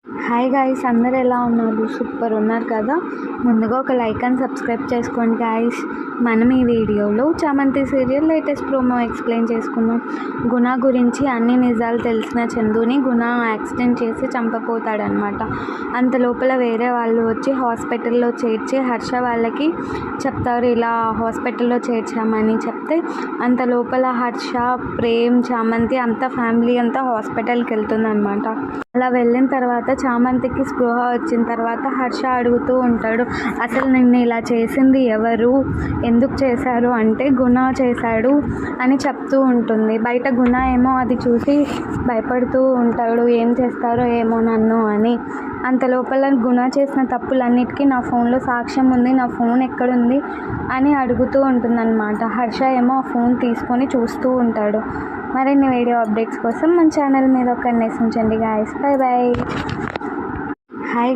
Hi guys, అందరు ఎలా ఉన్నారు? సూపర్ ఉన్నారు కదా. ముందుగా ఒక లైక్ అండ్ సబ్స్క్రైబ్ చేసుకోండి గాయ్స్. మనం ఈ వీడియోలో చామంతి సీరియల్ లేటెస్ట్ ప్రోమో ఎక్స్ప్లెయిన్ చేసుకుందాం. గుణ గురించి అన్ని నిజాలు తెలిసిన చందుని గుణ యాక్సిడెంట్ చేసి చంపపోతాడనమాట. అంత లోపల వేరే వాళ్ళు వచ్చి హాస్పిటల్లో చేర్చి హర్ష వాళ్ళకి చెప్తారు, ఇలా హాస్పిటల్లో చేర్చామని చెప్తే అంత లోపల హర్ష, ప్రేమ్, చామంతి అంతా ఫ్యామిలీ అంతా హాస్పిటల్కి వెళ్తుందనమాట. అలా వెళ్ళిన తర్వాత చామంతికి స్పృహ వచ్చిన తర్వాత హర్ష అడుగుతూ ఉంటాడు, అసలు నిన్ను ఇలా చేసింది ఎవరు, ఎందుకు చేశారు అంటే గుణ చేశాడు అని చెప్తూ ఉంటుంది. బయట గుణ ఏమో అది చూసి భయపడుతూ ఉంటాడు, ఏం చేస్తారో ఏమో నన్ను అని. అంత లోపల గుణ చేసిన తప్పులన్నిటికీ నా ఫోన్లో సాక్ష్యం ఉంది, నా ఫోన్ ఎక్కడుంది అని అడుగుతూ ఉంటుందన్నమాట. హర్ష ఏమో ఆ ఫోన్ తీసుకొని చూస్తూ ఉంటాడు. మరిన్ని వీడియో అప్డేట్స్ కోసం మన ఛానల్ మీద ఒక ఉంచండి గాయస్. Bye bye. హాయ్.